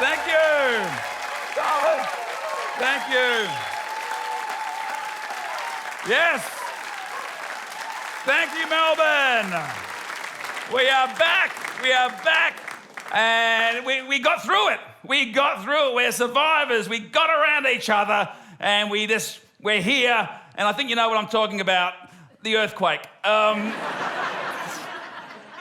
Thank you. Darling. Thank you. Yes. Thank you, Melbourne. We are back. We are back. And we got through it. We got through it. We're survivors. We got around each other and we're here. And I think you know what I'm talking about, the earthquake.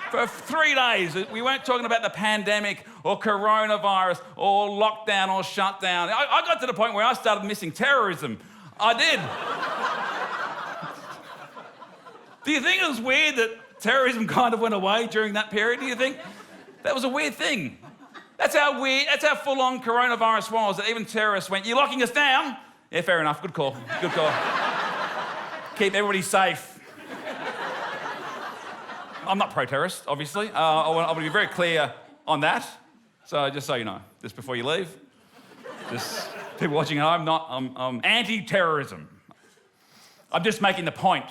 For 3 days, we weren't talking about the pandemic or coronavirus or lockdown or shutdown. I got to the point where I started missing terrorism. I did. Do you think it was weird that terrorism kind of went away during that period? Do you think? That was a weird thing. That's how full-on coronavirus was, that even terrorists went, "You're locking us down?" Yeah, fair enough. Good call. Good call. Keep everybody safe. I'm not pro-terrorist, obviously. I want to be very clear on that. So just so you know, just before you leave, just people watching at home, I'm anti-terrorism. I'm just making the point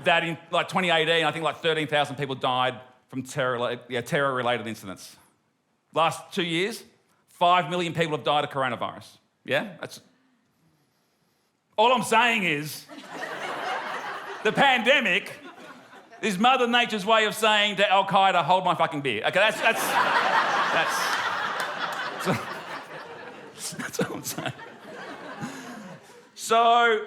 that in 2018, I think 13,000 people died from terror-related incidents. Last 2 years, 5 million people have died of coronavirus. Yeah, that's. All I'm saying is, the pandemic is Mother Nature's way of saying to Al Qaeda, "Hold my fucking beer." Okay, that's all I'm saying. So,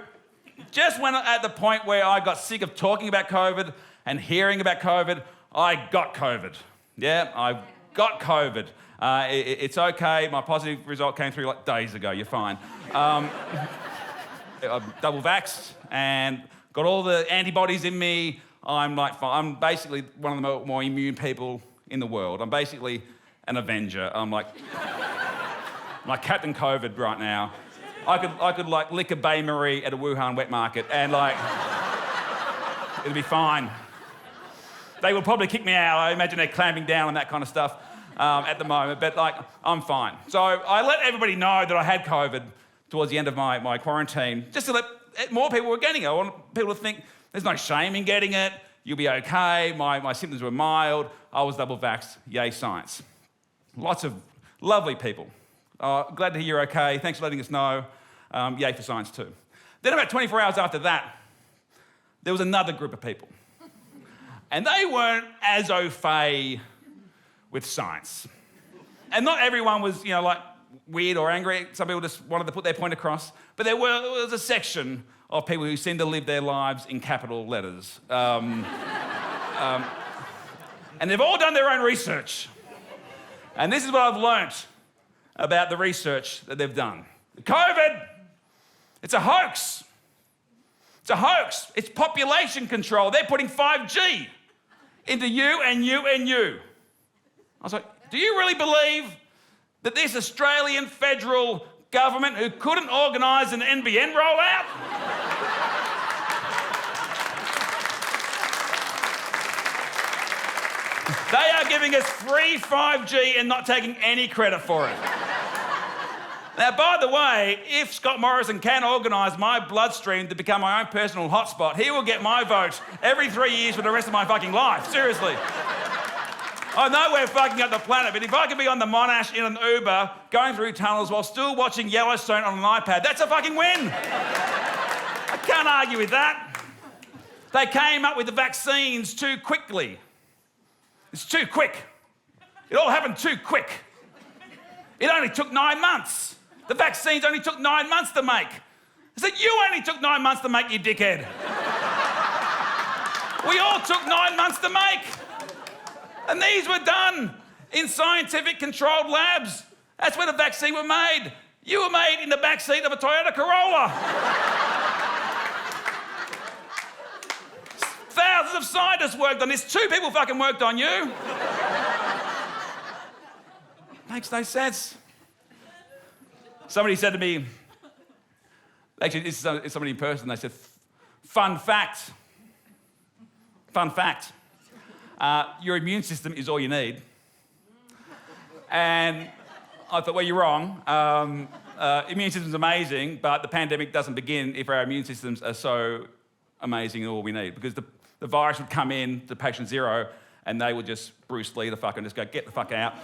just when at the point where I got sick of talking about COVID and hearing about COVID, I got COVID. Yeah, I got COVID. It's okay. My positive result came through days ago. You're fine. I'm double vaxxed and got all the antibodies in me. I'm basically one of the more immune people in the world. I'm basically an Avenger. I'm like Captain COVID right now. I could lick a Bay Marie at a Wuhan wet market and it'll be fine. They will probably kick me out. I imagine they're clamping down on that kind of stuff at the moment, but I'm fine. So I let everybody know that I had COVID towards the end of my quarantine, just to let more people were getting it. I want people to think there's no shame in getting it. You'll be okay. My symptoms were mild. I was double vaxxed. Yay, science. Lots of lovely people. Glad to hear you're okay. Thanks for letting us know. Yay for science too. Then about 24 hours after that, there was another group of people. And they weren't as au fait with science. And not everyone was, weird or angry. Some people just wanted to put their point across. But there was a section of people who seem to live their lives in capital letters. And they've all done their own research. And this is what I've learnt about the research that they've done. COVID, it's a hoax. It's a hoax. It's population control. They're putting 5G into you and you and you. I was like, do you really believe that this Australian federal government, who couldn't organise an NBN rollout, they are giving us free 5G and not taking any credit for it? Now, by the way, if Scott Morrison can organise my bloodstream to become my own personal hotspot, he will get my vote every 3 years for the rest of my fucking life. Seriously. I know we're fucking up the planet, but if I could be on the Monash in an Uber, going through tunnels while still watching Yellowstone on an iPad, that's a fucking win. I can't argue with that. They came up with the vaccines too quickly. It's too quick. It all happened too quick. It only took 9 months. The vaccines only took 9 months to make. I said, you only took 9 months to make, you dickhead. We all took 9 months to make. And these were done in scientific controlled labs. That's where the vaccine were made. You were made in the backseat of a Toyota Corolla. Thousands of scientists worked on this. 2 people fucking worked on you. Makes no sense. Somebody said to me, actually, this is somebody in person, they said, fun fact. Fun fact. Your immune system is all you need. And I thought, well, you're wrong. Immune system's amazing, but the pandemic doesn't begin if our immune systems are so amazing and all we need. Because the virus would come in to patient zero and they would just Bruce Lee the fuck and just go, get the fuck out.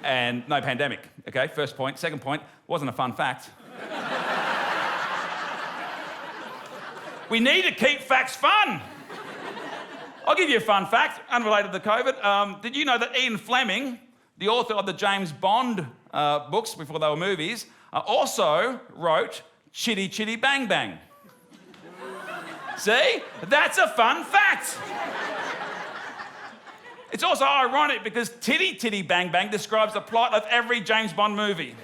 And no pandemic, okay? First point. Second point, wasn't a fun fact. We need to keep facts fun. I'll give you a fun fact, unrelated to COVID. Did you know that Ian Fleming, the author of the James Bond books before they were movies, also wrote Chitty Chitty Bang Bang? See? That's a fun fact. It's also ironic because Titty Titty Bang Bang describes the plot of every James Bond movie.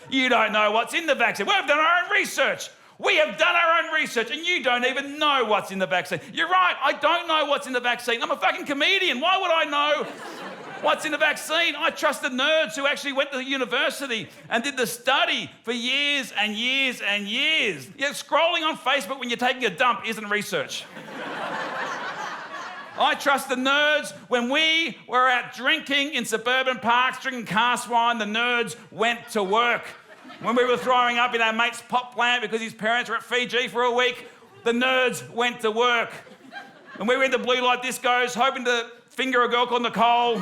You don't know what's in the vaccine. We've done our own research. We have done our own research and you don't even know what's in the vaccine. You're right, I don't know what's in the vaccine. I'm a fucking comedian. Why would I know what's in the vaccine? I trust the nerds who actually went to the university and did the study for years and years and years. Yeah, scrolling on Facebook when you're taking a dump isn't research. I trust the nerds. When we were out drinking in suburban parks, drinking cast wine, the nerds went to work. When we were throwing up in our mate's pot plant because his parents were at Fiji for a week, the nerds went to work. When we went to blue light discos, hoping to finger a girl called Nicole,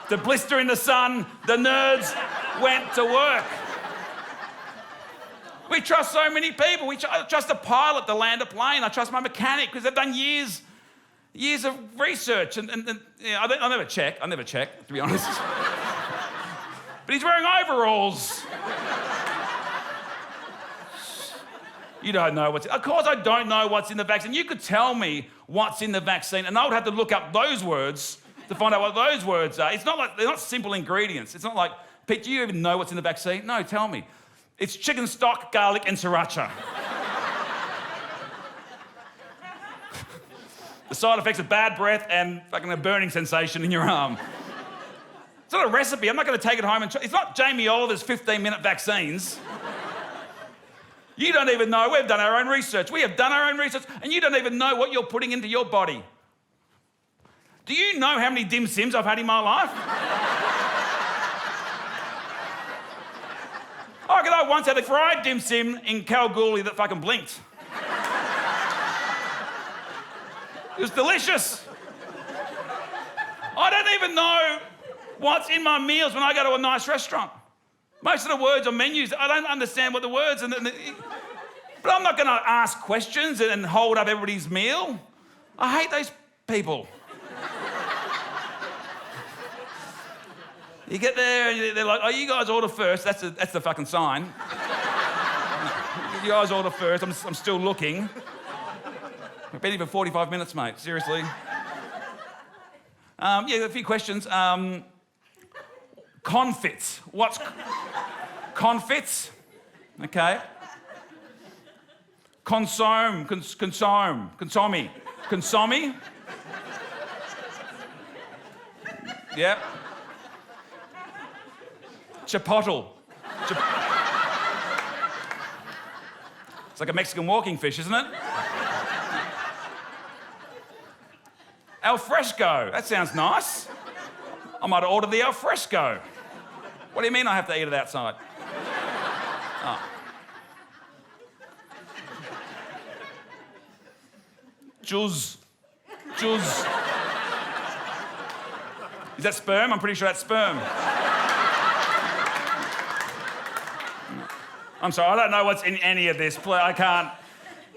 to blister in the sun, the nerds went to work. We trust so many people. I trust a pilot to land a plane. I trust my mechanic because they've done years of research. And yeah, I never check, to be honest. But he's wearing overalls. You don't know what's... Of course I don't know what's in the vaccine. You could tell me what's in the vaccine and I would have to look up those words to find out what those words are. It's not like... They're not simple ingredients. It's not like, Pete, do you even know what's in the vaccine? No, tell me. It's chicken stock, garlic and sriracha. The side effects are bad breath and fucking a burning sensation in your arm. It's not a recipe. I'm not going to take it home and... It's not Jamie Oliver's 15-minute vaccines. You don't even know. We've done our own research. We have done our own research, and you don't even know what you're putting into your body. Do you know how many dim sims I've had in my life? I reckon I once had a fried dim sim in Kalgoorlie that fucking blinked. It was delicious. I don't even know what's in my meals when I go to a nice restaurant. Most of the words on menus, I don't understand what the words... But I'm not going to ask questions and hold up everybody's meal. I hate those people. You get there and they're like, oh, you guys order first. That's the fucking sign. You guys order first. I'm still looking. I've been here for 45 minutes, mate. Seriously. Yeah, a few questions. Confits. What's confits? Okay. Consomme. Yep. Chipotle. It's like a Mexican walking fish, isn't it? Al fresco. That sounds nice. I might order the al fresco. What do you mean I have to eat it outside? Oh. Juz. Is that sperm? I'm pretty sure that's sperm. I'm sorry, I don't know what's in any of this. I can't.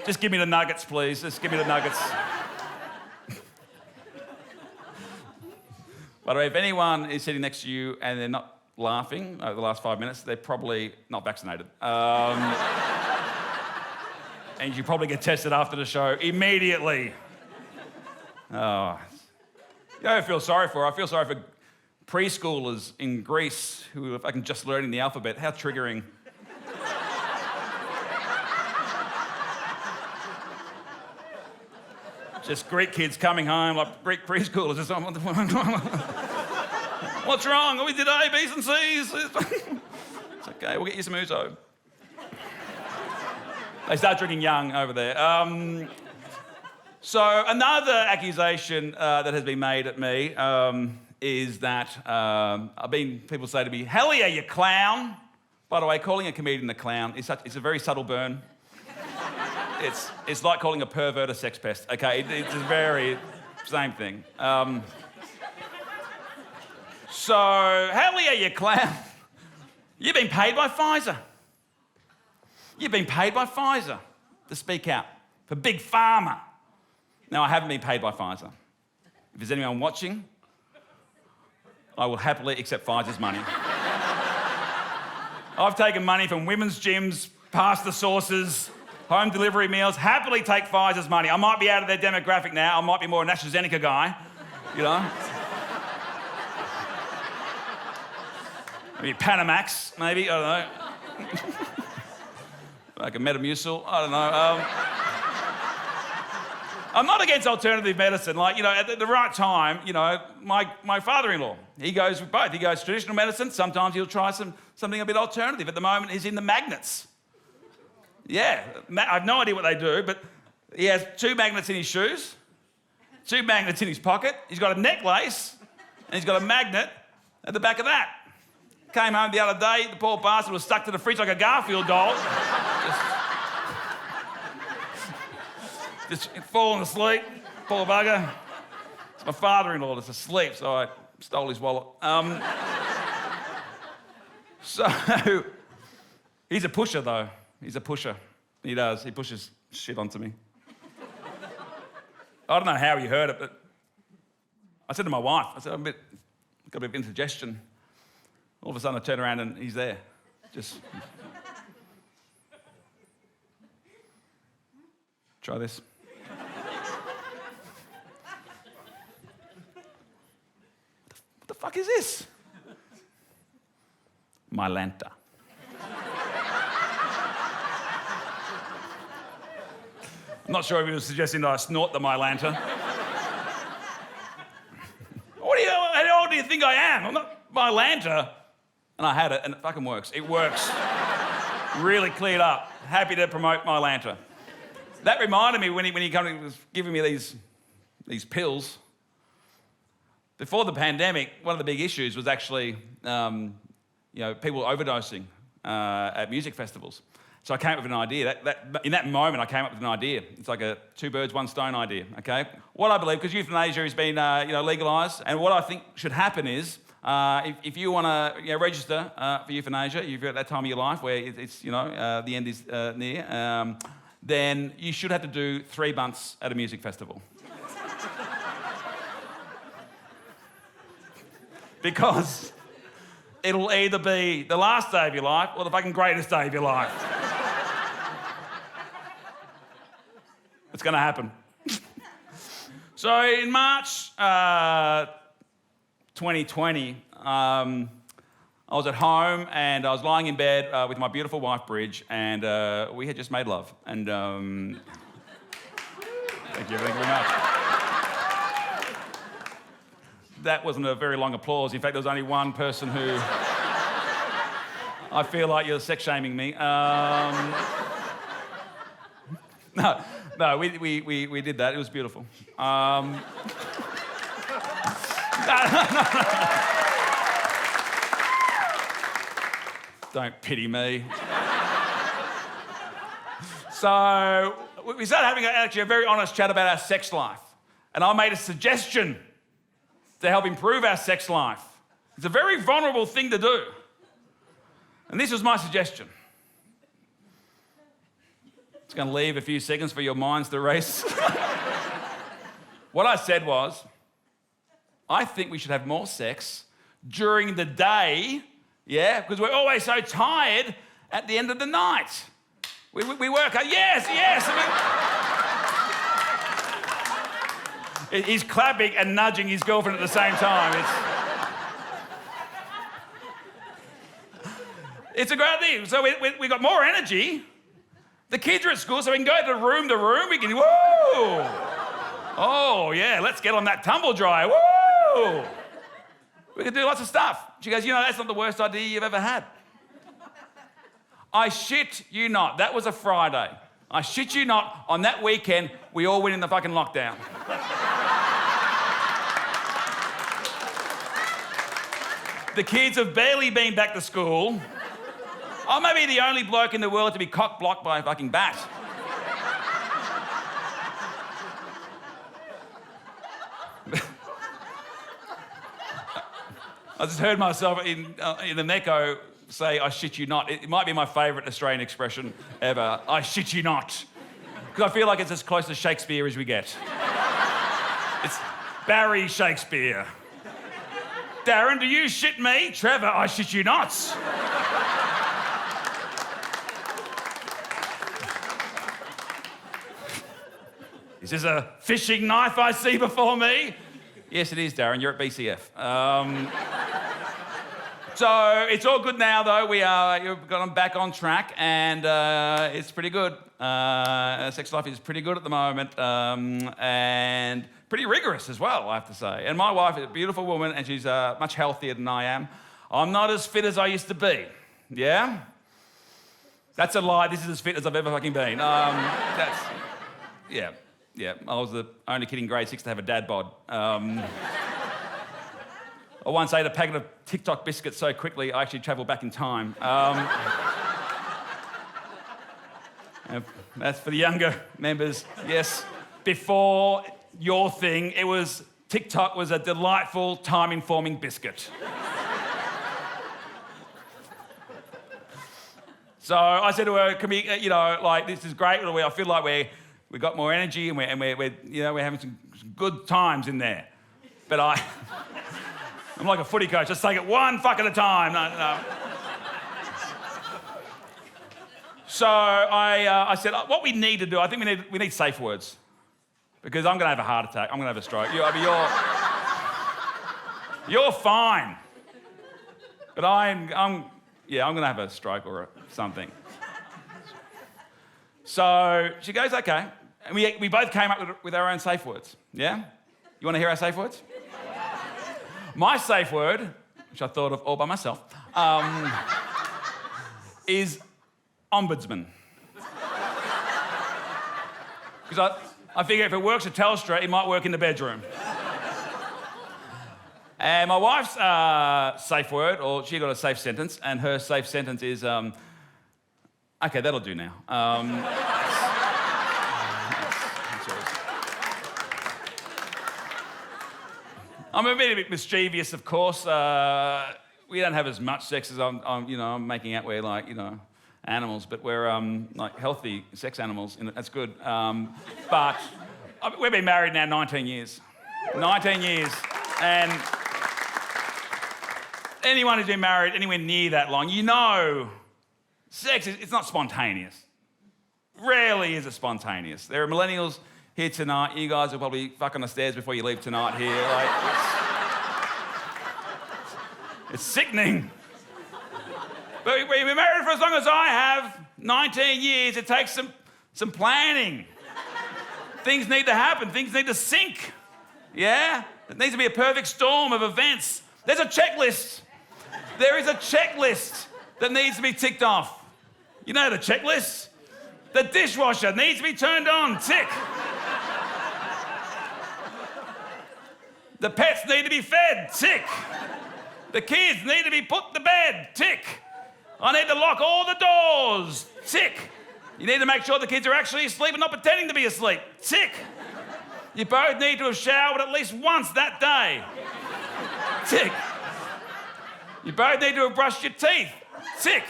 Just give me the nuggets, please. Just give me the nuggets. By the way, if anyone is sitting next to you and they're not laughing over the last 5 minutes, they're probably not vaccinated. And you probably get tested after the show immediately. Oh. You know who I feel sorry for? I feel sorry for preschoolers in Greece who are fucking just learning the alphabet. How triggering. Just Greek kids coming home, like Greek preschoolers. Just, what's wrong? We did A, B's and C's. It's okay, we'll get you some ouzo. They start drinking young over there. So another accusation that has been made at me is that people say to me, Helliar, you clown. By the way, calling a comedian a clown is it's a very subtle burn. It's like calling a pervert a sex pest, okay? It's a very same thing. So, Helliar, you clown, you've been paid by Pfizer. You've been paid by Pfizer to speak out for Big Pharma. Now, I haven't been paid by Pfizer. If there's anyone watching, I will happily accept Pfizer's money. I've taken money from women's gyms, pasta sauces, home delivery meals, happily take Pfizer's money. I might be out of their demographic now. I might be more a AstraZeneca guy, you know. Maybe Panamax, maybe, I don't know. Like a Metamucil, I don't know. I'm not against alternative medicine. Like, you know, at the right time, you know, my father-in-law, he goes with both. He goes traditional medicine. Sometimes he'll try something a bit alternative. At the moment, he's in the magnets. Yeah, I have no idea what they do, but he has 2 magnets in his shoes, 2 magnets in his pocket. He's got a necklace, and he's got a magnet at the back of that. Came home the other day, the poor bastard was stuck to the fridge like a Garfield doll. Just falling asleep, poor bugger. It's my father-in-law that's asleep, so I stole his wallet. So, he's a pusher, though. He's a pusher. He does. He pushes shit onto me. I don't know how he heard it, but I said to my wife, I said, got a bit of indigestion. All of a sudden, I turn around and he's there. Just... Try this. What the fuck is this? My Lanta. I'm not sure if he was suggesting that I snort the My Lanta. How old do you think I am? I'm not My Lanta. And I had it, and it fucking works. It works. Really cleared up. Happy to promote My Lanta. That reminded me when he was giving me these pills. Before the pandemic, one of the big issues was actually, people overdosing at music festivals. So I came up with an idea. In that moment, I came up with an idea. It's like a 2 birds, 1 stone idea, okay? What I believe, because euthanasia has been, legalised, and what I think should happen is, if you want to register for euthanasia, you've got that time of your life where it's the end is near, then you should have to do 3 months at a music festival. Because it'll either be the last day of your life or the fucking greatest day of your life. It's going to happen. So in March 2020, I was at home and I was lying in bed with my beautiful wife, Bridge, and we had just made love. And thank you very much. That wasn't a very long applause. In fact, there was only one person who... I feel like you're sex-shaming me. No, we did that. It was beautiful. Don't pity me. So we started having actually a very honest chat about our sex life. And I made a suggestion to help improve our sex life. It's a very vulnerable thing to do. And this was my suggestion. It's going to leave a few seconds for your minds to race. What I said was, I think we should have more sex during the day, yeah, because we're always so tired at the end of the night. We work hard. Yes. I mean, he's clapping and nudging his girlfriend at the same time. It's a great thing. So we got more energy. The kids are at school, so we can go to room. We can, whoa! Oh, yeah, let's get on that tumble dryer. Whoa! We can do lots of stuff. She goes, that's not the worst idea you've ever had. I shit you not. That was a Friday. I shit you not. On that weekend, we all went in the fucking lockdown. The kids have barely been back to school. I may be the only bloke in the world to be cock-blocked by a fucking bat. I just heard myself in an echo say, I shit you not. It might be my favourite Australian expression ever. I shit you not. Because I feel like it's as close to Shakespeare as we get. It's Barry Shakespeare. Darren, do you shit me? Trevor, I shit you not. Is this a fishing knife I see before me? Yes, it is, Darren. You're at BCF. So it's all good now, though. You've got back on track, and it's pretty good. Sex life is pretty good at the moment, and pretty rigorous as well, I have to say. And my wife is a beautiful woman, and she's much healthier than I am. I'm not as fit as I used to be. Yeah? That's a lie. This is as fit as I've ever fucking been. Yeah, I was the only kid in grade 6 to have a dad bod. I once ate a packet of TikTok biscuits so quickly I actually travelled back in time. That's for the younger members. Yes, before your thing, TikTok was a delightful, time-informing biscuit. So I said to her, "Can we, this is great. I feel like we got more energy and we're having some good times in there." But I'm like a footy coach. Just take it one fuck at a time. No. So I said, what we need to do, I think we need safe words, because I'm going to have a heart attack. I'm going to have a stroke. You're fine, but I'm going to have a stroke or something. So she goes, okay. And we both came up with our own safe words, yeah? You want to hear our safe words? My safe word, which I thought of all by myself, is ombudsman. Because I figure if it works at Telstra, it might work in the bedroom. And my wife's safe word, or she got a safe sentence, and her safe sentence is, okay, that'll do now. I'm a bit mischievous, of course. We don't have as much sex as I'm making out we're animals, but we're healthy sex animals. That's good. But we've been married now 19 years. 19 years. And anyone who's been married anywhere near that long, sex it's not spontaneous. Rarely is it spontaneous. There are millennials here tonight. You guys will probably fuck on the stairs before you leave tonight here. It's sickening. But we've been married for as long as I have, 19 years. It takes some planning. Things need to happen. Things need to sync. Yeah? It needs to be a perfect storm of events. There's a checklist. There is a checklist that needs to be ticked off. You know the checklist? The dishwasher needs to be turned on. Tick. The pets need to be fed. Tick. The kids need to be put to bed. Tick. I need to lock all the doors. Tick. You need to make sure the kids are actually asleep and not pretending to be asleep. Tick. You both need to have showered at least once that day. Tick. You both need to have brushed your teeth. Tick.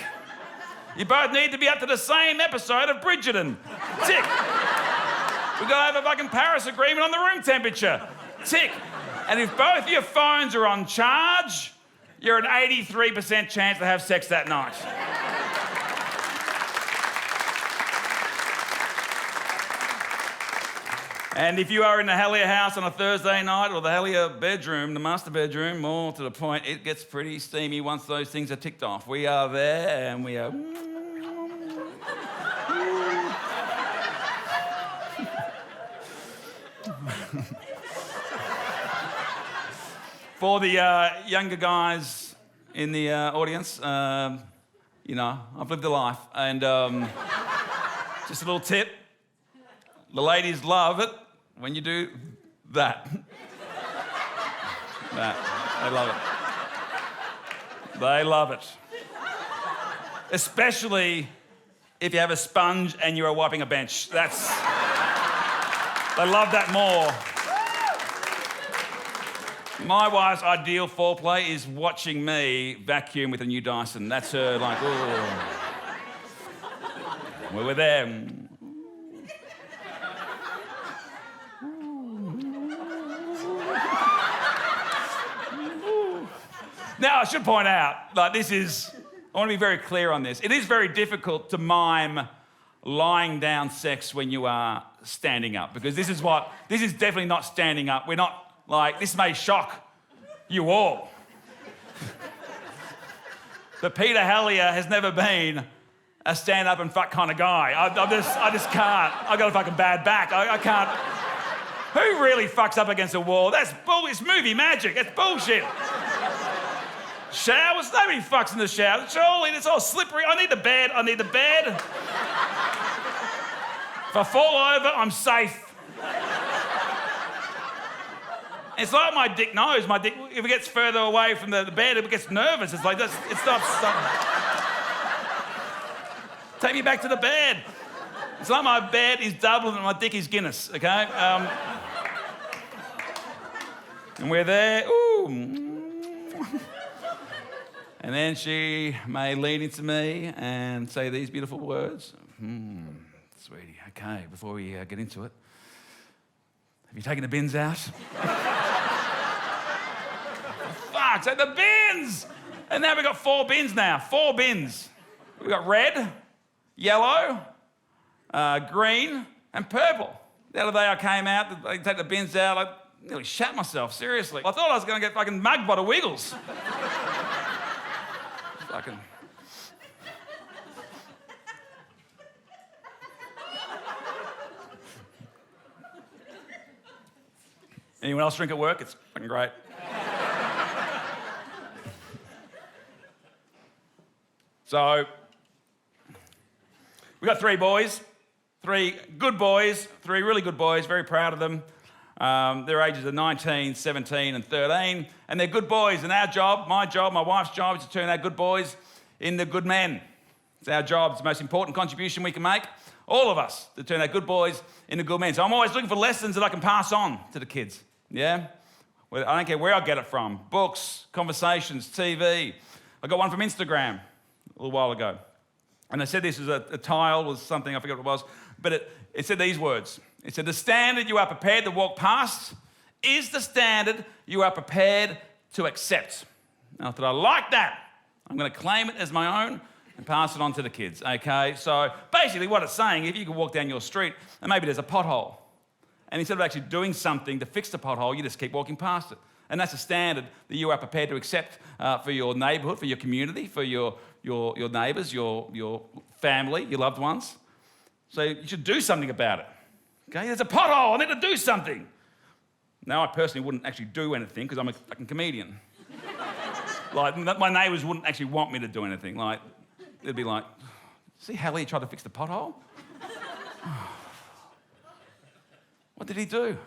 You both need to be up to the same episode of Bridgerton. Tick. We've got to have a fucking Paris Agreement on the room temperature. Tick. And if both your phones are on charge, you're an 83% chance to have sex that night. And if you are in the Helliar house on a Thursday night, or the Helliar bedroom, the master bedroom, more to the point, it gets pretty steamy once those things are ticked off. We are there and we are... For the younger guys in the audience, I've lived a life. And just a little tip. The ladies love it when you do that. They love it. They love it. Especially if you have a sponge and you're wiping a bench. They love that more. My wife's ideal foreplay is watching me vacuum with a new Dyson. That's her like, oh. We were there. Now, I should point out, like I want to be very clear on this. It is very difficult to mime lying down sex when you are standing up, because this is definitely not standing up. We're not like, this may shock you all. But Peter Helliar has never been a stand up and fuck kind of guy. I just can't. I've got a fucking bad back. I can't. Who really fucks up against a wall? That's bull. It's movie magic. It's bullshit. Showers? Nobody fucks in the shower. Surely it's all slippery. I need the bed. If I fall over, I'm safe. It's like my dick knows. My dick, if it gets further away from the bed, it gets nervous. It's like, it stops. Take me back to the bed. It's like my bed is Dublin and my dick is Guinness, okay? And we're there. Ooh. And then she may lean into me and say these beautiful words. Sweetie, okay, before we get into it, have you taken the bins out? Fuck, so the bins! And now we've got 4 bins now, 4 bins. We've got red, yellow, green, and purple. The other day I came out, I take the bins out, I nearly shat myself, seriously. I thought I was going to get fucking mugged by the Wiggles. Fucking... Anyone else drink at work? It's fucking great. So, we got 3 boys, 3 good boys, 3 really good boys, very proud of them. Their ages are 19, 17 and 13, and they're good boys. And our job, my wife's job, is to turn our good boys into good men. It's our job. It's the most important contribution we can make, all of us, to turn our good boys into good men. So I'm always looking for lessons that I can pass on to the kids, yeah? I don't care where I get it from. Books, conversations, TV. I got one from Instagram a little while ago. And they said this was a tile, was something, I forget what it was, but it said these words. It said, the standard you are prepared to walk past is the standard you are prepared to accept. Now, I thought, I like that. I'm going to claim it as my own and pass it on to the kids, okay? So basically what it's saying, if you could walk down your street and maybe there's a pothole, and instead of actually doing something to fix the pothole, you just keep walking past it. And that's a standard that you are prepared to accept for your neighbourhood, for your community, for your neighbours, your family, your loved ones. So you should do something about it. Okay, there's a pothole, I need to do something. Now, I personally wouldn't actually do anything because I'm a fucking comedian. Like, my neighbours wouldn't actually want me to do anything. Like, they'd be like, see Helliar tried to fix the pothole? What did he do?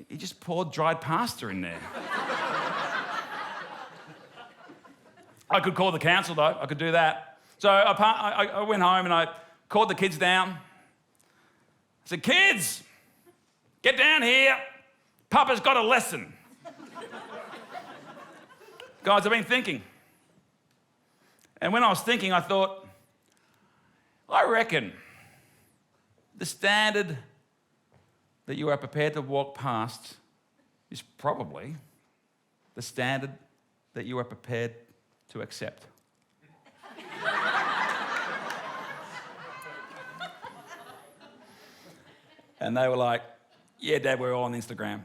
He just poured dried pasta in there. I could call the council, though. I could do that. So I went home and I called the kids down. I said, kids, get down here. Papa's got a lesson. Guys, I've been thinking. And when I was thinking, I thought, I reckon the standard that you are prepared to walk past is probably the standard that you are prepared to accept. And they were like, yeah, Dad, we're all on Instagram.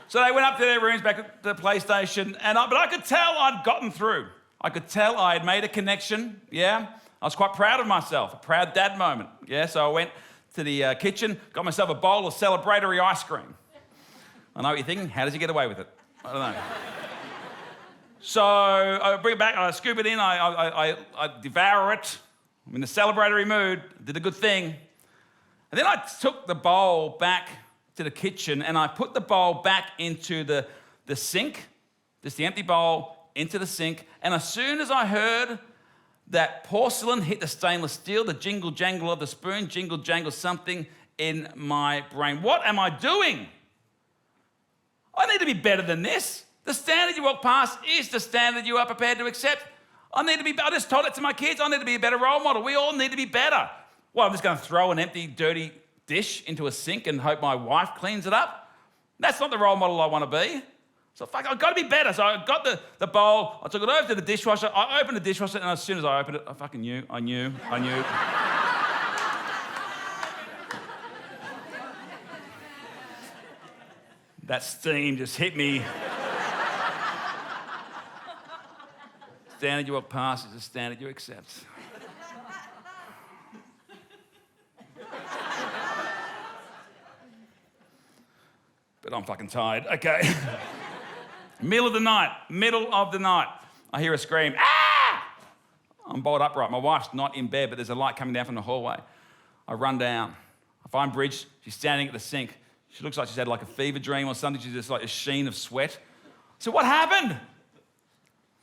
So they went up to their rooms back at the PlayStation, but I could tell I'd gotten through. I could tell I had made a connection, yeah? I was quite proud of myself, a proud dad moment, yeah? So I went to the kitchen, got myself a bowl of celebratory ice cream. I know what you're thinking, how does he get away with it? I don't know. So I bring it back, I scoop it in, I devour it. I'm in the celebratory mood, did a good thing. And then I took the bowl back to the kitchen and I put the bowl back into the sink, just the empty bowl, into the sink. And as soon as I heard that porcelain hit the stainless steel, the jingle jangle of the spoon, jingle jangle something, in my brain. What am I doing? I need to be better than this. The standard you walk past is the standard you are prepared to accept. I just told it to my kids, I need to be a better role model. We all need to be better. Well, I'm just going to throw an empty, dirty dish into a sink and hope my wife cleans it up? That's not the role model I want to be. So I've got to be better. So I got the bowl, I took it over to the dishwasher, I opened the dishwasher, and as soon as I opened it, I fucking knew. That steam just hit me. Standard you walk past is the standard you accept. But I'm fucking tired. Okay. Middle of the night. I hear a scream. Ah! I'm bolt upright. My wife's not in bed, but there's a light coming down from the hallway. I run down. I find Bridge. She's standing at the sink. She looks like she's had like a fever dream or something. She's just like a sheen of sweat. So what happened?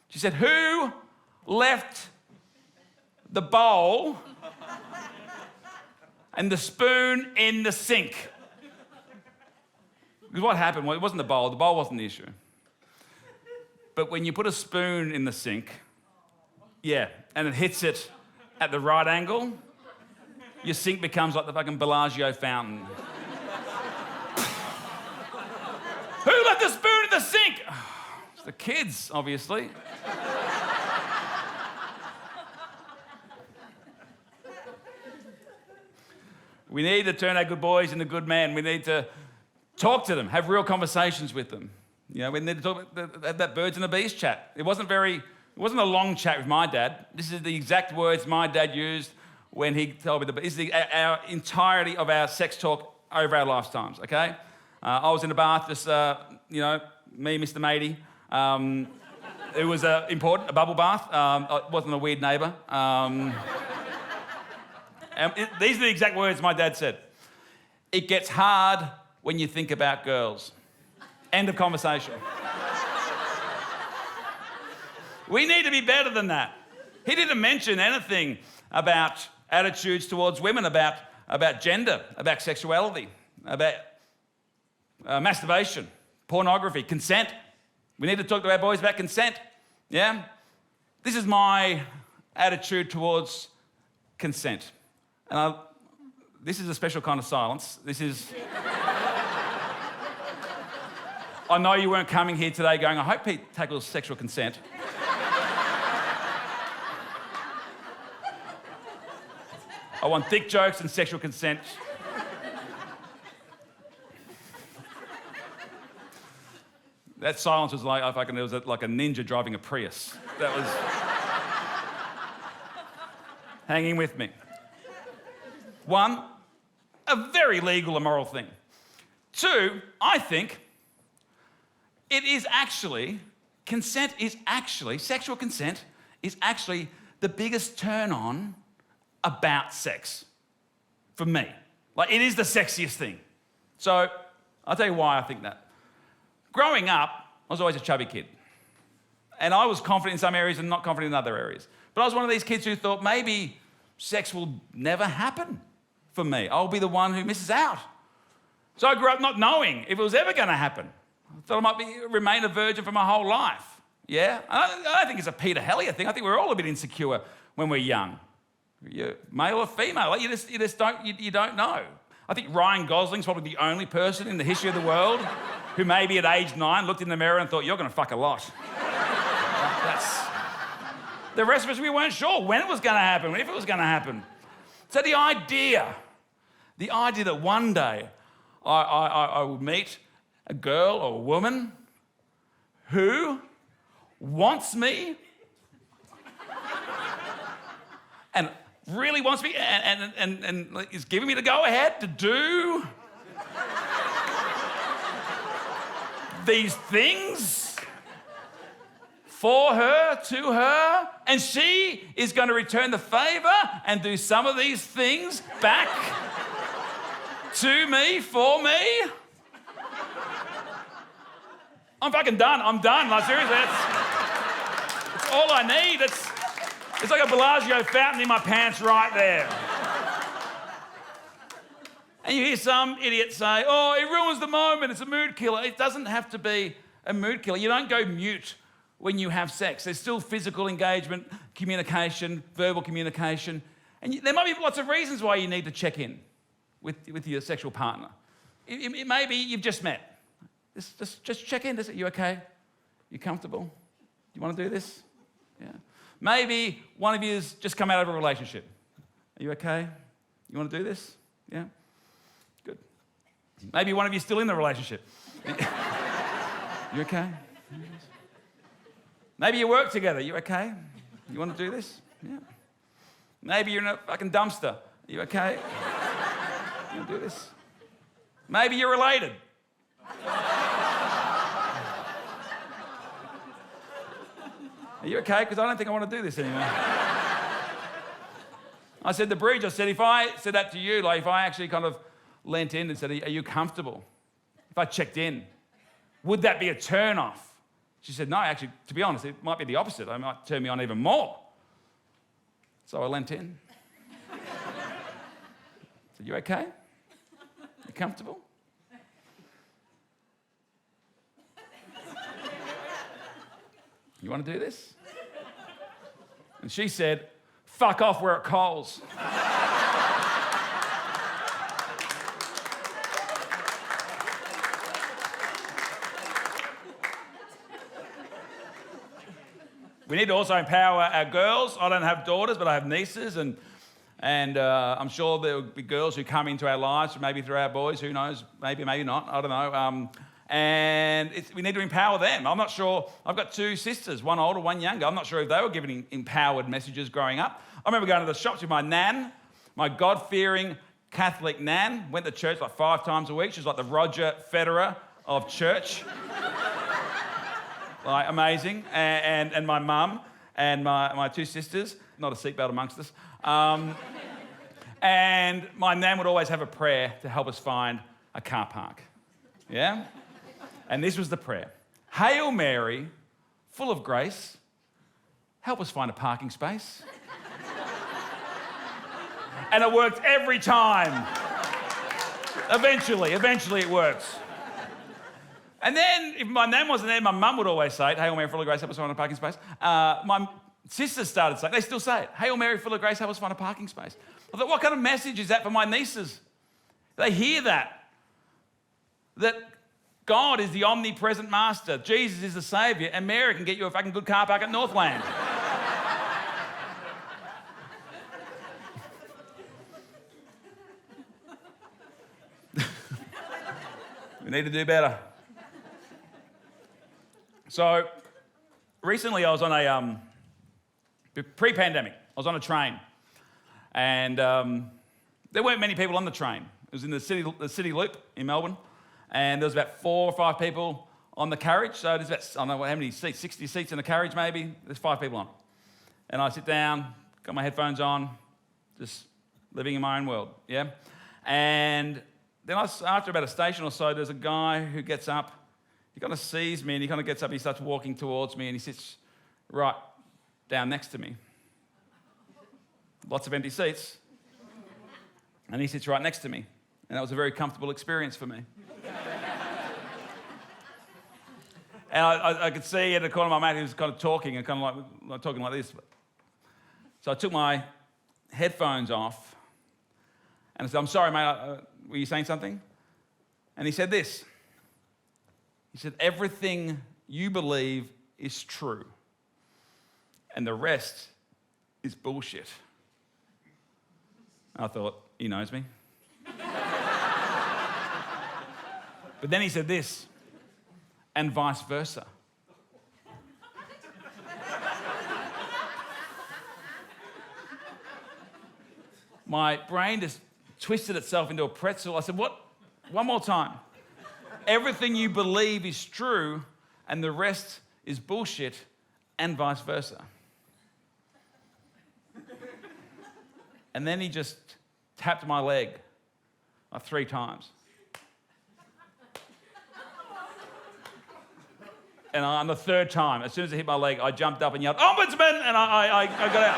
She said, who left the bowl and the spoon in the sink? Because what happened, well, it wasn't the bowl wasn't the issue. But when you put a spoon in the sink, and it hits it at the right angle, your sink becomes like the fucking Bellagio fountain. Who left the spoon in the sink? It's the kids, obviously. We need to turn our good boys into good men. We need to talk to them, have real conversations with them. You know, we need to have that birds and the bees chat. It wasn't a long chat with my dad. This is the exact words my dad used when he told me this is our entirety of our sex talk over our lifetimes, okay? I was in the bath, just, me, Mr. Matey. It was important, a bubble bath. I wasn't a weird neighbour. These are the exact words my dad said. It gets hard when you think about girls. End of conversation. We need to be better than that. He didn't mention anything about attitudes towards women, about gender, about sexuality, about masturbation, pornography, consent. We need to talk to our boys about consent, yeah? This is my attitude towards consent. And this is a special kind of silence. This is... I know you weren't coming here today going, I hope Pete tackles sexual consent. I want thick jokes and sexual consent. That silence was like, it was like a ninja driving a Prius. That was... hanging with me. One, a very legal and moral thing. Two, I think sexual consent is actually the biggest turn on about sex for me. Like, it is the sexiest thing. So, I'll tell you why I think that. Growing up, I was always a chubby kid. And I was confident in some areas and not confident in other areas. But I was one of these kids who thought maybe sex will never happen for me. I'll be the one who misses out. So I grew up not knowing if it was ever going to happen. I thought I might remain a virgin for my whole life. Yeah? I don't think it's a Peter Helliar thing. I think we're all a bit insecure when we're young. You're male or female. Like, you just don't know. I think Ryan Gosling's probably the only person in the history of the world who maybe at age 9 looked in the mirror and thought, you're going to fuck a lot. The rest of us, we weren't sure when it was going to happen, if it was going to happen. So the idea that one day I would meet a girl or a woman who wants me and really wants me and is giving me the go-ahead to do these things for her, to her, and she is going to return the favour and do some of these things back to me, for me. I'm fucking done. I'm done. Like, seriously, that's all I need. It's like a Bellagio fountain in my pants right there. And you hear some idiot say, oh, it ruins the moment, it's a mood killer. It doesn't have to be a mood killer. You don't go mute when you have sex. There's still physical engagement, communication, verbal communication. And there might be lots of reasons why you need to check in with your sexual partner. It may be you've just met. Just check in. Are you okay? You comfortable? You want to do this? Yeah. Maybe one of you's just come out of a relationship. Are you okay? You want to do this? Yeah? Good. Maybe one of you's still in the relationship. You okay? Maybe you work together. You okay? You want to do this? Yeah. Maybe you're in a fucking dumpster. Are you okay? You want to do this? Maybe you're related. Are you okay? Because I don't think I want to do this anymore. I said to Bridge, if I said that to you, like if I actually kind of leant in and said, are you comfortable? If I checked in, would that be a turn off? She said, no, actually, to be honest, it might be the opposite. It might turn me on even more. So I leant in. I said, you okay? You comfortable? You want to do this? And she said, fuck off, we're at Coles. We need to also empower our girls. I don't have daughters, but I have nieces, and I'm sure there will be girls who come into our lives, maybe through our boys, who knows, maybe not, I don't know. And we need to empower them. I'm not sure. I've got two sisters, one older, one younger. I'm not sure if they were given empowered messages growing up. I remember going to the shops with my nan, my God-fearing Catholic nan, went to church like 5 times a week. She was like the Roger Federer of church. Like, amazing. And my mum and my 2 sisters, not a seatbelt amongst us. And my nan would always have a prayer to help us find a car park. Yeah? And this was the prayer. Hail Mary, full of grace, help us find a parking space. And it worked every time. Eventually it works. And then, if my nan wasn't there, my mum would always say it, Hail Mary, full of grace, help us find a parking space. My sisters started saying, they still say it, Hail Mary, full of grace, help us find a parking space. I thought, what kind of message is that for my nieces? They hear that God is the omnipresent master, Jesus is the saviour, and Mary can get you a fucking good car park at Northland. We need to do better. So, recently I was on pre-pandemic, I was on a train. And there weren't many people on the train. It was in the city Loop in Melbourne. And there was about 4 or 5 people on the carriage. So there's about, I don't know how many seats, 60 seats in the carriage maybe. There's 5 people on. And I sit down, got my headphones on, just living in my own world, yeah? And then after about a station or so, there's a guy who gets up. He kind of sees me and he kind of gets up, he starts walking towards me and he sits right down next to me. Lots of empty seats. And he sits right next to me. And that was a very comfortable experience for me. And I could see at the corner of my mouth, he was kind of talking and kind of like talking like this. So I took my headphones off and I said, I'm sorry, mate, were you saying something? And he said this. He said, everything you believe is true and the rest is bullshit. I thought, he knows me. But then he said this, and vice versa. My brain just twisted itself into a pretzel. I said, what? One more time. Everything you believe is true, and the rest is bullshit, and vice versa. And then he just tapped my leg like 3 times. And on the 3rd time, as soon as it hit my leg, I jumped up and yelled, Ombudsman! And I got out.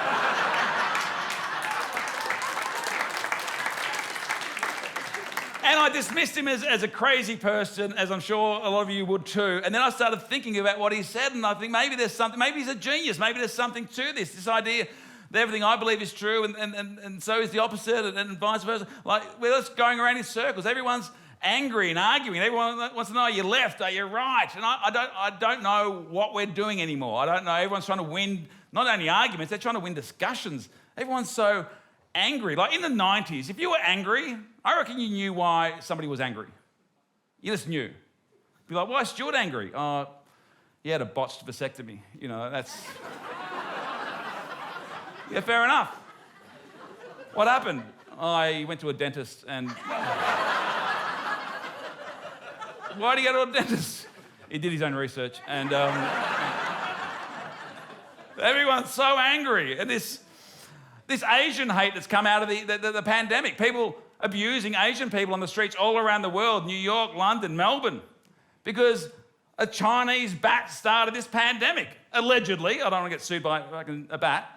And I dismissed him as a crazy person, as I'm sure a lot of you would too. And then I started thinking about what he said, and I think maybe there's something, maybe he's a genius, maybe there's something to this idea that everything I believe is true and so is the opposite and vice versa. Like, we're just going around in circles. Everyone's angry and arguing. Everyone wants to know, are you left? Are you right? And I don't know what we're doing anymore. I don't know. Everyone's trying to win not only arguments, they're trying to win discussions. Everyone's so angry. Like in the 90s, if you were angry, I reckon you knew why somebody was angry. You just knew. Be like, why is Stuart angry? Oh, he had a botched vasectomy. You know, that's... Yeah, fair enough. What happened? I went to a dentist and... Why did he go to a dentist? He did his own research and everyone's so angry. And this Asian hate that's come out of the pandemic. People abusing Asian people on the streets all around the world, New York, London, Melbourne, because a Chinese bat started this pandemic. Allegedly. I don't want to get sued by a bat.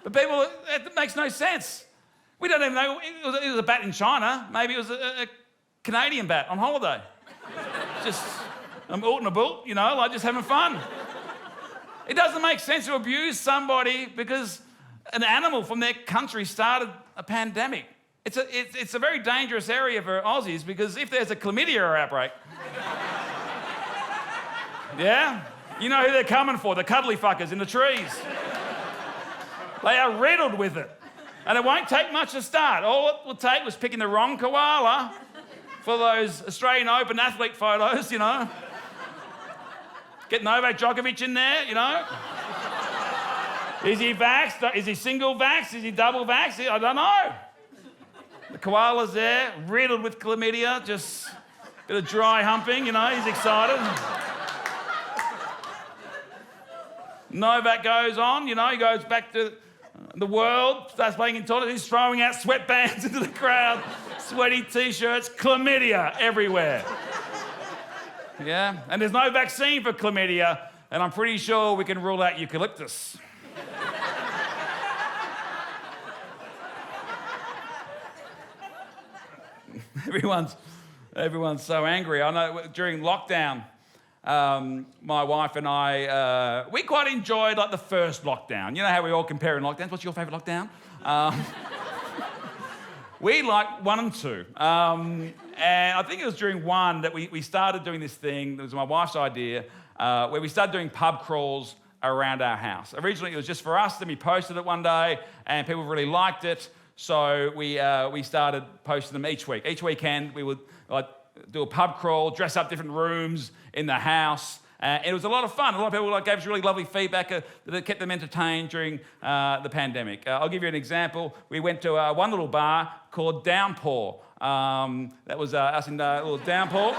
But people, it makes no sense. We don't even know. It was a bat in China. Maybe it was a Canadian bat on holiday. Just, I'm out and about, you know, like just having fun. It doesn't make sense to abuse somebody because an animal from their country started a pandemic. It's a very dangerous area for Aussies because if there's a chlamydia outbreak, yeah, you know who they're coming for, the cuddly fuckers in the trees. They are riddled with it. And it won't take much to start. All it will take was picking the wrong koala for those Australian Open athlete photos, you know. Get Novak Djokovic in there, you know. Is he vaxxed? Is he single vaxxed? Is he double vaxxed? I don't know. The koala's there, riddled with chlamydia, just a bit of dry humping, you know, he's excited. Novak goes on, you know, he goes back to the world, starts playing in tournament, he's throwing out sweatbands into the crowd, sweaty t-shirts, chlamydia everywhere. Yeah, and there's no vaccine for chlamydia, and I'm pretty sure we can rule out eucalyptus. Everyone's so angry. I know during lockdown, my wife and I, we quite enjoyed like the first lockdown. You know how we all compare in lockdowns? What's your favourite lockdown? We liked 1 and 2. And I think it was during 1 that we started doing this thing. It was my wife's idea, where we started doing pub crawls around our house. Originally, it was just for us. Then we posted it one day, and people really liked it. So we started posting them each week. Each weekend, we would do a pub crawl, dress up different rooms in the house. It was a lot of fun. A lot of people gave us really lovely feedback that kept them entertained during the pandemic. I'll give you an example. We went to one little bar called Downpour. That was us in a little Downpour.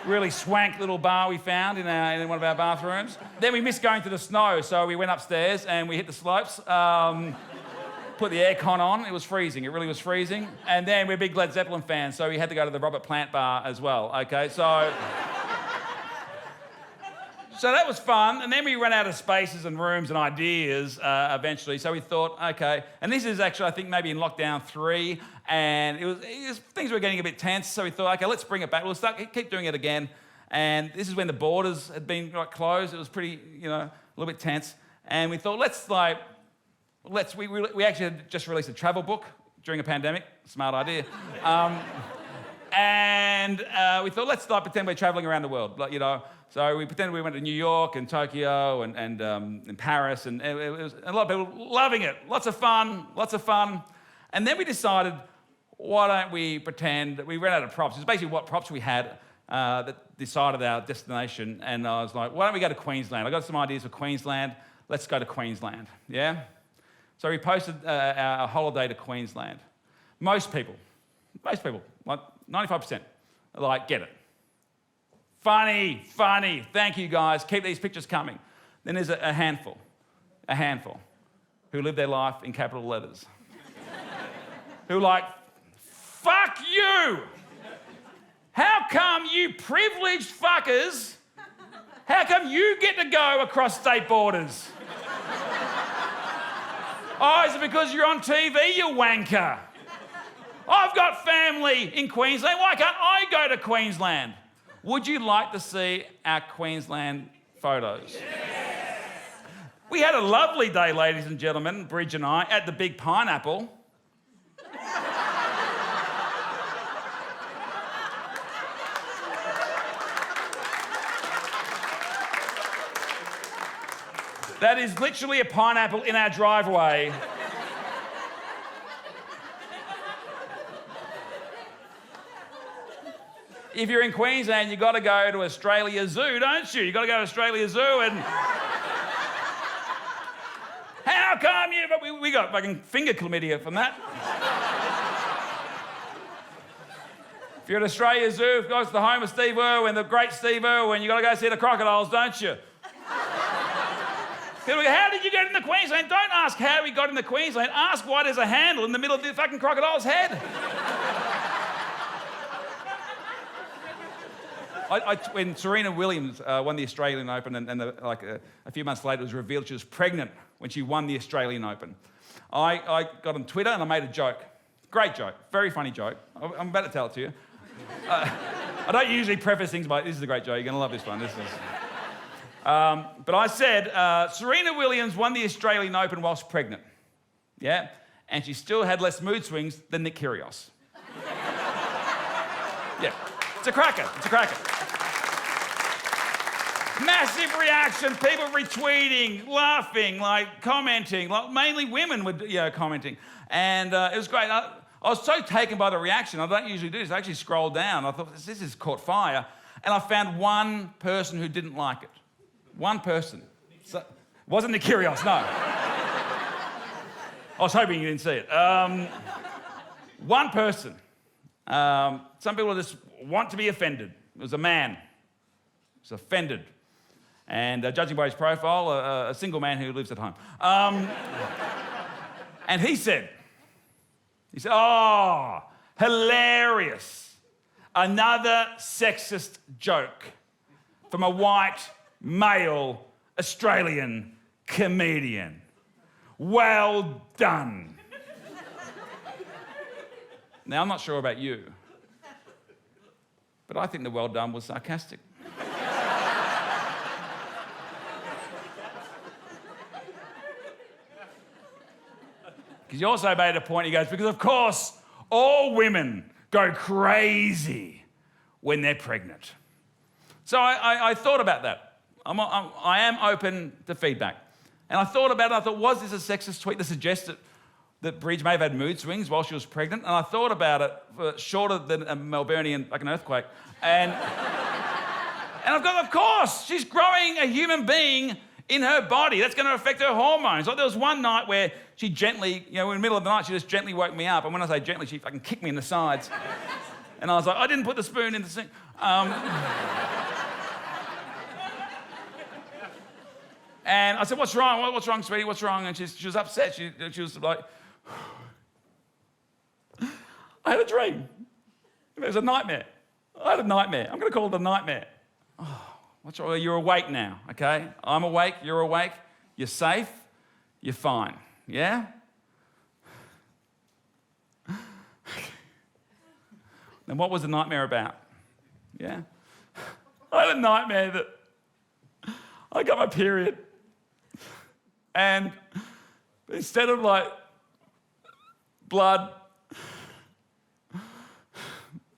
Really swank little bar we found in one of our bathrooms. Then we missed going to the snow, so we went upstairs and we hit the slopes. Put the aircon on, it was freezing, it really was freezing. And then we're big Led Zeppelin fans, so we had to go to the Robert Plant bar as well, okay? So that was fun, and then we ran out of spaces and rooms and ideas eventually, so we thought, okay, and this is actually, I think, maybe in lockdown 3, and it was things were getting a bit tense, so we thought, okay, let's bring it back, keep doing it again. And this is when the borders had been closed, it was pretty, you know, a little bit tense, and we thought, we actually had just released a travel book during a pandemic. Smart idea. And we thought, let's pretend we're traveling around the world, you know. So we pretended we went to New York and Tokyo and Paris, and it was a lot of people loving it. Lots of fun. And then we decided, why don't we pretend that we ran out of props? It's basically what props we had that decided our destination. And I was like, why don't we go to Queensland? I got some ideas for Queensland. Let's go to Queensland, yeah? So we posted our holiday to Queensland. Most people, like 95%, get it. Funny, thank you guys, keep these pictures coming. Then there's a handful who live their life in capital letters. Who fuck you! How come you privileged fuckers, how come you get to go across state borders? Oh, is it because you're on TV, you wanker? I've got family in Queensland. Why can't I go to Queensland? Would you like to see our Queensland photos? Yes. We had a lovely day, ladies and gentlemen, Bridge and I, at the Big Pineapple. That is literally a pineapple in our driveway. If you're in Queensland, you've got to go to Australia Zoo, don't you? You've got to go to Australia Zoo and... How come you... But we got fucking finger chlamydia from that. If you're at Australia Zoo, of course, the home of Steve Irwin, the great Steve Irwin, you've got to go see the crocodiles, don't you? People go, how did you get into Queensland? Don't ask how we got into Queensland. Ask why there's a handle in the middle of the fucking crocodile's head. When Serena Williams won the Australian Open and a few months later it was revealed she was pregnant when she won the Australian Open, I got on Twitter and I made a joke. Great joke. Very funny joke. I'm about to tell it to you. I don't usually preface things by, this is a great joke, you're going to love this one. But I said, Serena Williams won the Australian Open whilst pregnant. Yeah? And she still had less mood swings than Nick Kyrgios. Yeah. It's a cracker. It's a cracker. Massive reaction, people retweeting, laughing, like commenting, like mainly women were commenting. And it was great. I was so taken by the reaction, I don't usually do this, I actually scrolled down, I thought, this has caught fire. And I found one person who didn't like it. One person. So, it wasn't Nick Kyrgios, no. I was hoping you didn't see it. One person. Some people just want to be offended. It was a man. He was offended. And judging by his profile, a single man who lives at home. And he said, oh, hilarious. Another sexist joke from a white, male, Australian comedian. Well done. Now, I'm not sure about you, but I think the well done was sarcastic. Because he also made a point, he goes, because of course, all women go crazy when they're pregnant. So I thought about that. I am open to feedback. And I thought about it, I thought, was this a sexist tweet that suggested that Bridge may have had mood swings while she was pregnant? And I thought about it for shorter than a Melburnian, like an earthquake. And I've got, of course, she's growing a human being in her body. That's going to affect her hormones. Like there was one night where she gently, in the middle of the night, she just gently woke me up. And when I say gently, she fucking kicked me in the sides. And I was like, I didn't put the spoon in the sink. And I said, what's wrong? What's wrong, sweetie? What's wrong? And she was upset. She was like, I had a dream. It was a nightmare. I had a nightmare. I'm going to call it a nightmare. Oh, what's wrong? You're awake now, okay? I'm awake. You're awake. You're safe. You're fine. Yeah? Then what was the nightmare about? Yeah? I had a nightmare that I got my period. And instead of like blood,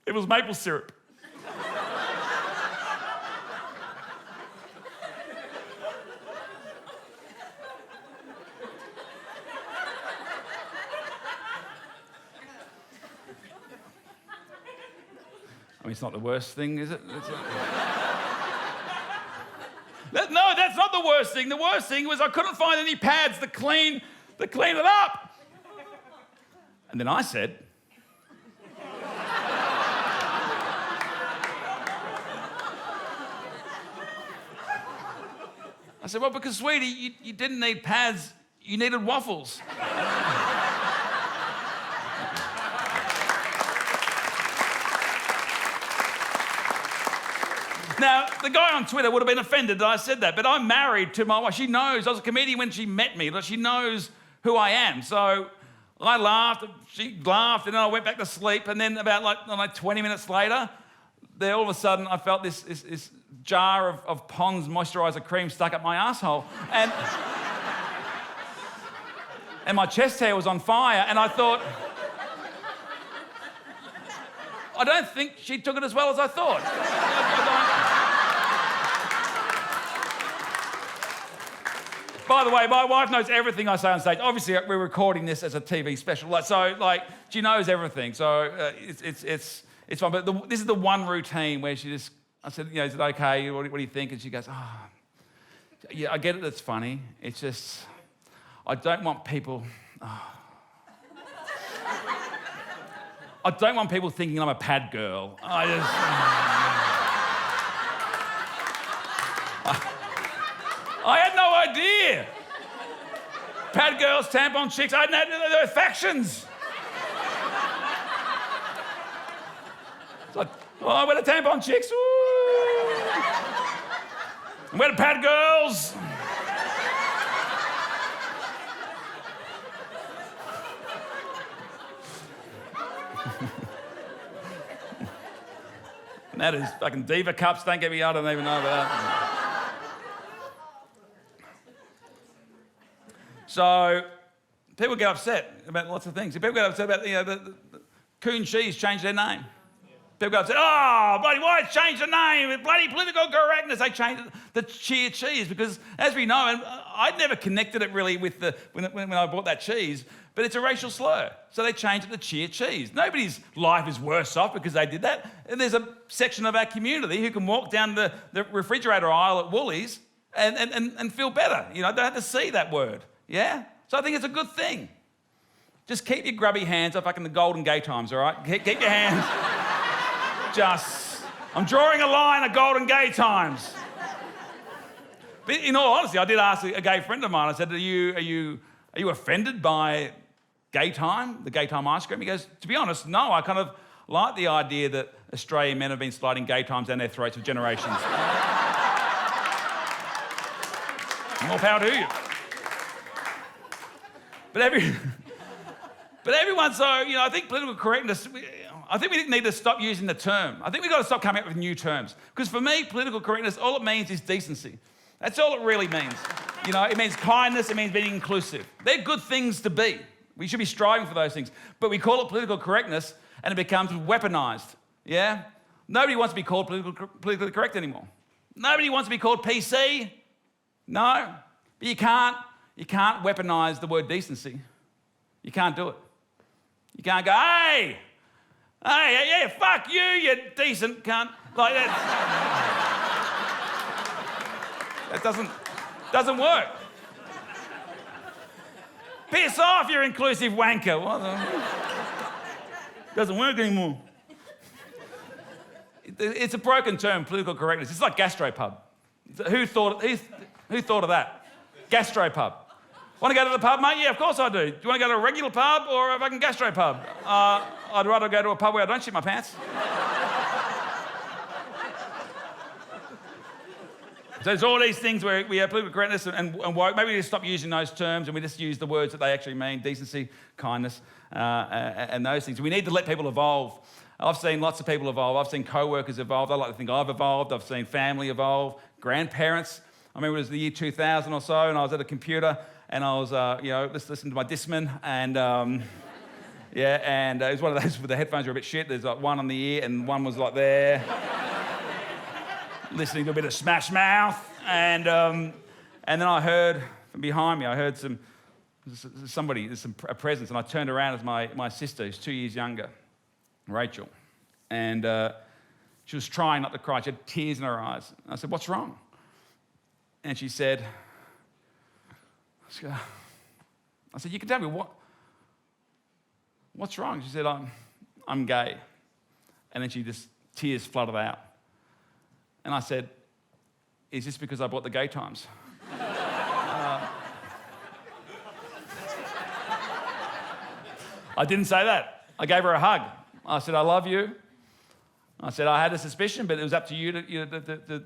it was maple syrup. I mean, it's not the worst thing, is it? No, that's not the worst thing. The worst thing was I couldn't find any pads to clean it up. And then I said, well, because, sweetie, you didn't need pads, you needed waffles. Now, the guy on Twitter would have been offended that I said that, but I'm married to my wife. She knows, I was a comedian when she met me, but she knows who I am. So I laughed, she laughed, and then I went back to sleep. And then about like 20 minutes later, there all of a sudden I felt this jar of Pond's moisturiser cream stuck up my asshole. And my chest hair was on fire, and I thought, I don't think she took it as well as I thought. By the way, my wife knows everything I say on stage. Obviously, we're recording this as a TV special, so she knows everything. So it's fun. But this is the one routine where she just, I said, is it okay? What do you think? And she goes, yeah, I get it. It's funny. It's just, I don't want people. I don't want people thinking I'm a pad girl. I had no idea. Pad girls, tampon chicks, I didn't know there were factions. It's like, we're the tampon chicks. Ooh. And we're the pad girls. And that is fucking diva cups, don't get me, I don't even know about that. So, people get upset about lots of things. People get upset about, the Coon Cheese changed their name. People get upset, bloody, why change the name? Bloody political correctness. They changed it to Cheer Cheese because, as we know, and I'd never connected it really with when I bought that cheese, but it's a racial slur. So they changed it to Cheer Cheese. Nobody's life is worse off because they did that. And there's a section of our community who can walk down the refrigerator aisle at Woolies and feel better. They don't have to see that word. Yeah? So I think it's a good thing. Just keep your grubby hands off fucking the golden gay times, all right? Keep your hands I'm drawing a line at golden gay times. But in all honesty, I did ask a gay friend of mine, I said, are you offended by gay time, the gay time ice cream? He goes, to be honest, no, I kind of like the idea that Australian men have been sliding gay times down their throats for generations. More power to you. But everyone, so, I think political correctness, I think we need to stop using the term. I think we've got to stop coming up with new terms. Because for me, political correctness, all it means is decency. That's all it really means. It means kindness, it means being inclusive. They're good things to be. We should be striving for those things. But we call it political correctness and it becomes weaponized. Yeah? Nobody wants to be called politically correct anymore. Nobody wants to be called PC. No. But you can't weaponize the word decency. You can't do it. You can't go, hey, yeah, fuck you decent cunt. Like that. That doesn't work. Piss off, you inclusive wanker. Doesn't work anymore. It's a broken term, political correctness. It's like gastropub. Who thought of that? Gastropub. Want to go to the pub, mate? Yeah, of course I do. Do you want to go to a regular pub or a fucking gastropub? I'd rather go to a pub where I don't shit my pants. So there's all these things where we have political correctness and woke. Maybe we just stop using those terms and we just use the words that they actually mean, decency, kindness, and those things. We need to let people evolve. I've seen lots of people evolve. I've seen co-workers evolve. I like to think I've evolved. I've seen family evolve, grandparents. I remember it was the year 2000 or so, and I was at a computer, and I was, just listening to my Discman, and it was one of those where the headphones were a bit shit. There's like one on the ear, and one was like there, listening to a bit of Smash Mouth, and then I heard from behind me, I heard a presence, and I turned around as my sister, who's 2 years younger, Rachel, and she was trying not to cry. She had tears in her eyes. And I said, "What's wrong?" And she said, I said, "You can tell me what's wrong?" She said, I'm gay. And then tears flooded out. And I said, "Is this because I bought the Gay Times?" I didn't say that. I gave her a hug. I said, "I love you." I said, "I had a suspicion, but it was up to you to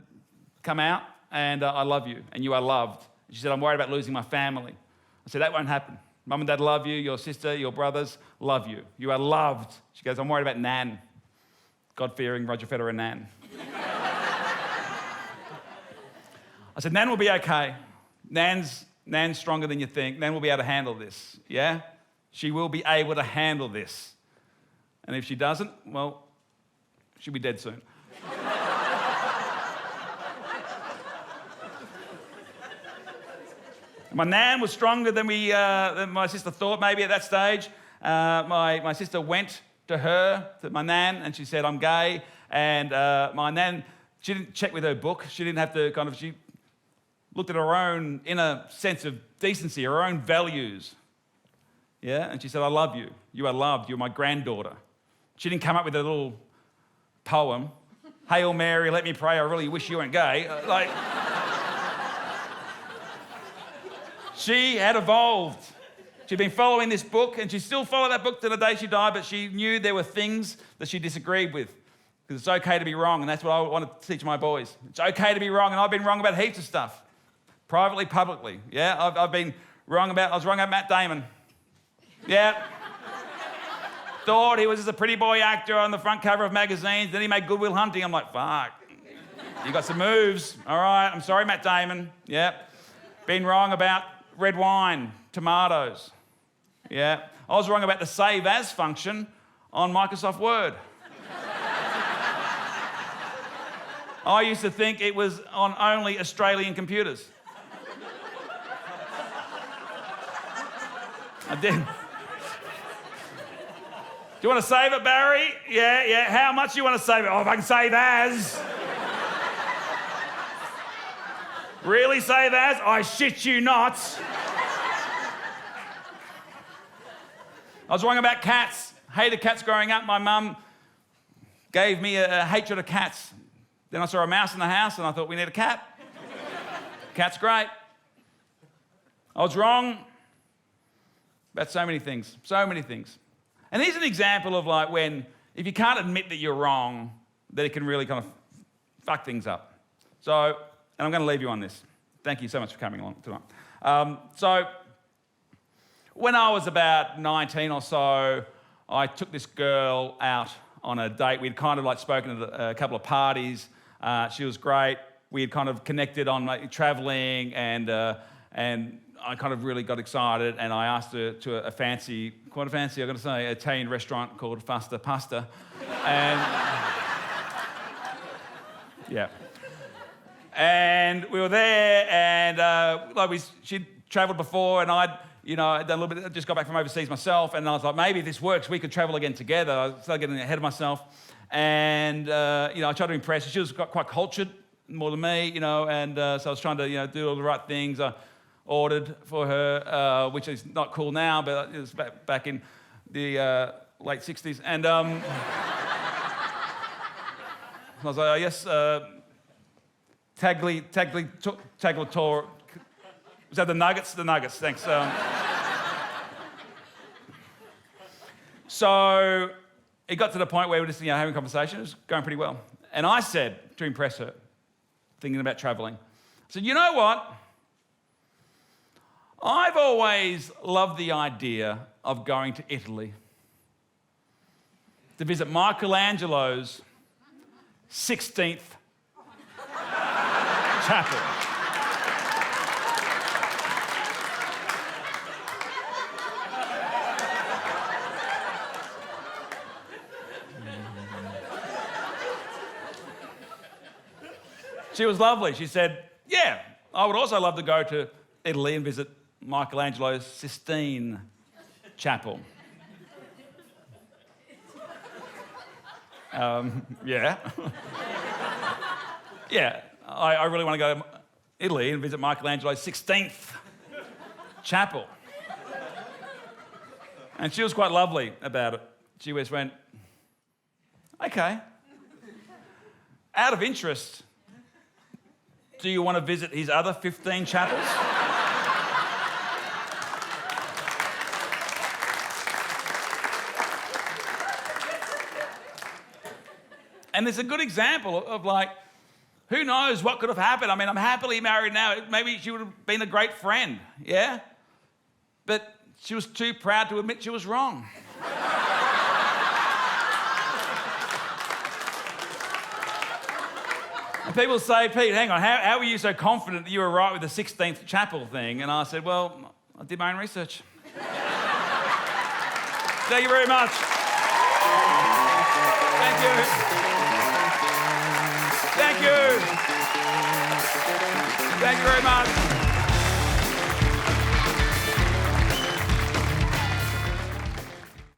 come out. And I love you, and you are loved." She said, "I'm worried about losing my family." I said, "That won't happen. Mum and Dad love you. Your sister, your brothers love you. You are loved. She goes, I'm worried about Nan. God-fearing Roger Federer Nan. I said, Nan will be okay. Nan's stronger than you think. Nan will be able to handle this, yeah? She will be able to handle this. And if she doesn't, well, she'll be dead soon. My Nan was stronger than my sister thought maybe at that stage. My sister went to her, to my Nan, and she said, I'm gay. And my Nan, she didn't check with her book. She didn't have to she looked at her own inner sense of decency, her own values. Yeah, and she said, I love you. You are loved. You're my granddaughter. She didn't come up with a little poem. Hail Mary, let me pray. I really wish you weren't gay. She had evolved. She'd been following this book, and she still followed that book to the day she died, but she knew there were things that she disagreed with. Because it's okay to be wrong, and that's what I want to teach my boys. It's okay to be wrong, and I've been wrong about heaps of stuff. Privately, publicly. Yeah, I was wrong about Matt Damon. Yeah. Thought he was just a pretty boy actor on the front cover of magazines, then he made Good Will Hunting. I'm like, fuck. You got some moves. All right, I'm sorry, Matt Damon. Yeah. Been wrong about red wine, tomatoes. Yeah. I was wrong about the save as function on Microsoft Word. I used to think it was on only Australian computers. I did. Do you want to save it, Barry? Yeah. How much do you want to save it? Oh, if I can save as. Really save as? I shit you not. I was wrong about cats. Hated cats growing up. My mum gave me a hatred of cats. Then I saw a mouse in the house and I thought, we need a cat. Cat's great. I was wrong about so many things. And here's an example of if you can't admit that you're wrong, that it can really kind of fuck things up. And I'm going to leave you on this. Thank you so much for coming along tonight. When I was about 19 or so, I took this girl out on a date. We'd kind of spoken at a couple of parties. She was great. We had kind of connected on traveling, and I kind of really got excited, and I asked her to a quite a fancy, I've got to say, Italian restaurant called Fasta Pasta. And yeah. And we were there, and she'd travelled before, and I'd done a little bit, I just got back from overseas myself, and I was like, maybe if this works, we could travel again together. I started getting ahead of myself, and I tried to impress her. She was quite cultured, more than me, and so I was trying to, do all the right things. I ordered for her, which is not cool now, but it was back in the late 60s, and I was like, oh, yes, Tagliatore. Was that the nuggets? The nuggets, thanks. So it got to the point where we were just having a conversation. It was going pretty well. And I said, to impress her, thinking about travelling, I said, you know what? I've always loved the idea of going to Italy to visit Michelangelo's 16th chapel. She was lovely. She said, yeah, I would also love to go to Italy and visit Michelangelo's Sistine Chapel. Yeah. Yeah, I really want to go to Italy and visit Michelangelo's 16th chapel. And she was quite lovely about it. She just went, okay. Out of interest, do you want to visit his other 15 chapels? And it's a good example of who knows what could have happened. I mean, I'm happily married now. Maybe she would have been a great friend, yeah? But She was too proud to admit she was wrong. And people say, Pete, hang on, how were you so confident that you were right with the 16th chapel thing? And I said, well, I did my own research. Thank you very much. Thank you. Thank you. Thank you very much.